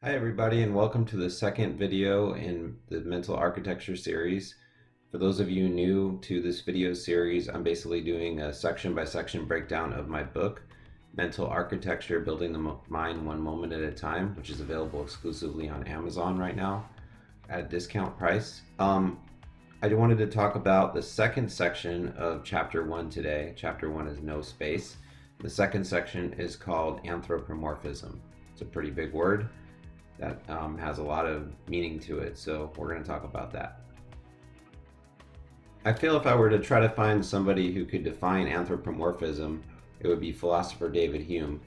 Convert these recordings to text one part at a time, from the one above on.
Hi everybody, and welcome to the second video in the mental architecture series. For those of you new to this video series, I'm basically doing a section by section breakdown of my book, Mental Architecture, Building the Mind One Moment at a Time, which is available exclusively on Amazon right now at a discount price. I wanted to talk about the second section of chapter 1 today. Chapter 1 is no space. The second section is called Anthropomorphism. It's a pretty big word that has a lot of meaning to it, so we're going to talk about that. I feel if I were to try to find somebody who could define anthropomorphism, it would be philosopher David Hume.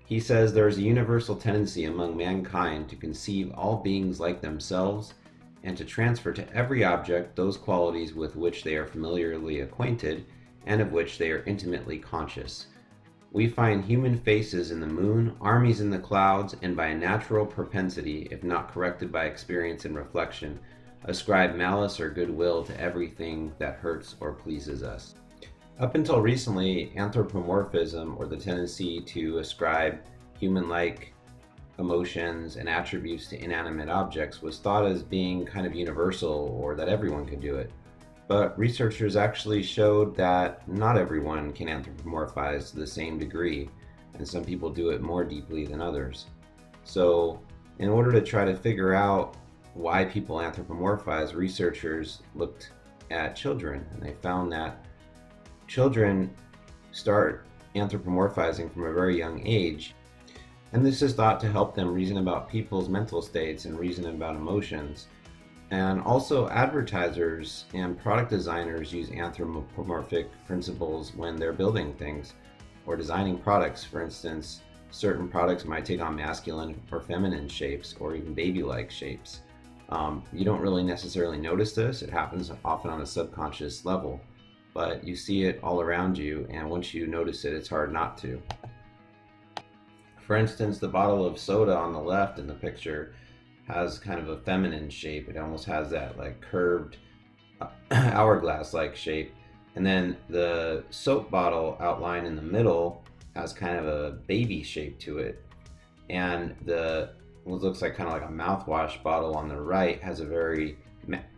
He says there is a universal tendency among mankind to conceive all beings like themselves and to transfer to every object those qualities with which they are familiarly acquainted and of which they are intimately conscious. We find human faces in the moon, armies in the clouds, and by a natural propensity, if not corrected by experience and reflection, ascribe malice or goodwill to everything that hurts or pleases us. Up until recently, anthropomorphism, or the tendency to ascribe human-like emotions and attributes to inanimate objects, was thought as being kind of universal, or that everyone could do it. But researchers actually showed that not everyone can anthropomorphize to the same degree, and some people do it more deeply than others. So, in order to try to figure out why people anthropomorphize, researchers looked at children, and they found that children start anthropomorphizing from a very young age, and this is thought to help them reason about people's mental states and reason about emotions. And also advertisers and product designers use anthropomorphic principles when they're building things or designing products. For instance, certain products might take on masculine or feminine shapes or even baby-like shapes. You don't really necessarily notice this. It happens often on a subconscious level, but you see it all around you, and once you notice it, it's hard not to. For instance, the bottle of soda on the left in the picture has kind of a feminine shape. It almost has that like curved hourglass-like shape. And then the soap bottle outline in the middle has kind of a baby shape to it. And what looks like kind of like a mouthwash bottle on the right has a very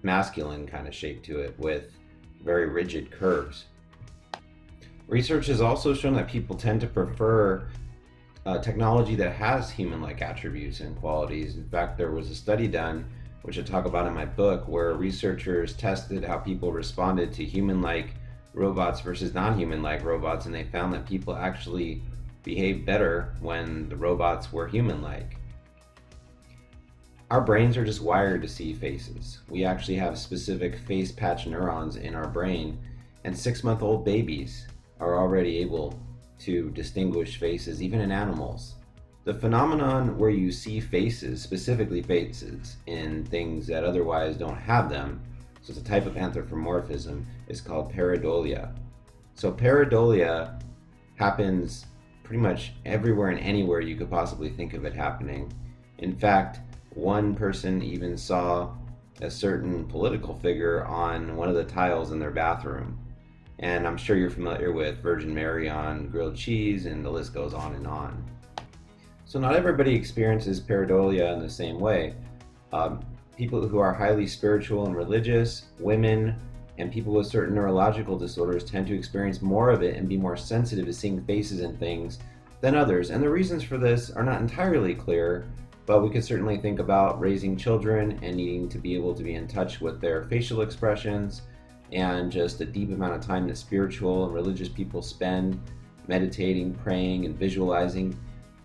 masculine kind of shape to it with very rigid curves. Research has also shown that people tend to prefer technology that has human-like attributes and qualities. In fact, there was a study done, which I talk about in my book, where researchers tested how people responded to human-like robots versus non-human-like robots, and they found that people actually behaved better when the robots were human-like. Our brains are just wired to see faces. We actually have specific face patch neurons in our brain, and 6-month-old babies are already able to distinguish faces, even in animals. The phenomenon where you see faces, specifically faces, in things that otherwise don't have them, so it's a type of anthropomorphism, is called pareidolia. So pareidolia happens pretty much everywhere and anywhere you could possibly think of it happening. In fact, one person even saw a certain political figure on one of the tiles in their bathroom. And I'm sure you're familiar with Virgin Mary on grilled cheese, and the list goes on and on. So not everybody experiences pareidolia in the same way. People who are highly spiritual and religious, women, and people with certain neurological disorders tend to experience more of it and be more sensitive to seeing faces and things than others. And the reasons for this are not entirely clear, but we could certainly think about raising children and needing to be able to be in touch with their facial expressions, and just a deep amount of time that spiritual and religious people spend meditating, praying, and visualizing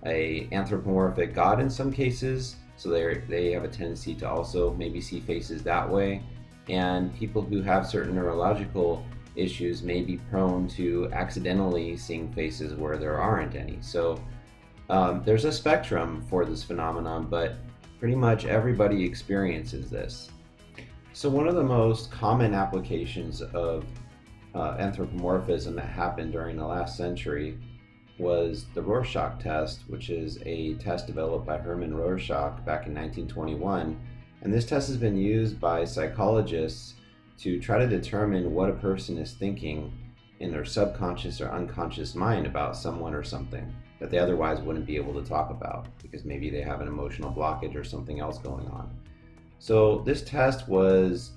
a anthropomorphic God in some cases. So they have a tendency to also maybe see faces that way. And people who have certain neurological issues may be prone to accidentally seeing faces where there aren't any. So there's a spectrum for this phenomenon, but pretty much everybody experiences this. So one of the most common applications of anthropomorphism that happened during the last century was the Rorschach Test, which is a test developed by Hermann Rorschach back in 1921. And this test has been used by psychologists to try to determine what a person is thinking in their subconscious or unconscious mind about someone or something that they otherwise wouldn't be able to talk about because maybe they have an emotional blockage or something else going on. So this test was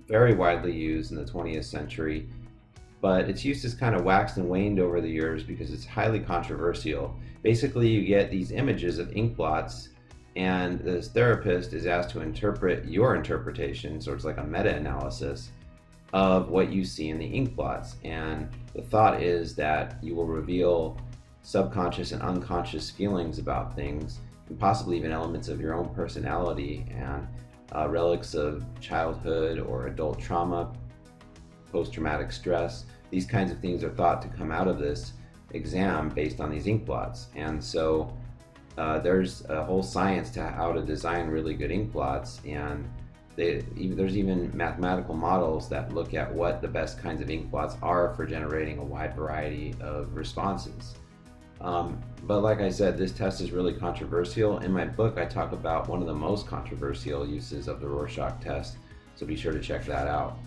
very widely used in the 20th century, but its use has kind of waxed and waned over the years because it's highly controversial. Basically, you get these images of ink blots, and this therapist is asked to interpret your interpretation, so it's like a meta-analysis of what you see in the ink blots. And the thought is that you will reveal subconscious and unconscious feelings about things, and possibly even elements of your own personality and relics of childhood or adult trauma, post-traumatic stress. These kinds of things are thought to come out of this exam based on these ink blots. And so there's a whole science to how to design really good ink blots, and there's even mathematical models that look at what the best kinds of ink blots are for generating a wide variety of responses. But like I said, this test is really controversial. In my book, I talk about one of the most controversial uses of the Rorschach test, so be sure to check that out.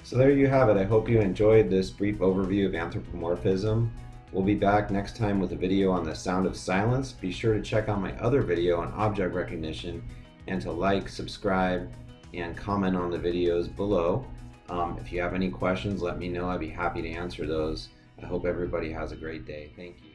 So there you have it. I hope you enjoyed this brief overview of anthropomorphism. We'll be back next time with a video on the sound of silence. Be sure to check out my other video on object recognition and to like, subscribe, and comment on the videos below. If you have any questions, let me know. I'd be happy to answer those. I hope everybody has a great day. Thank you.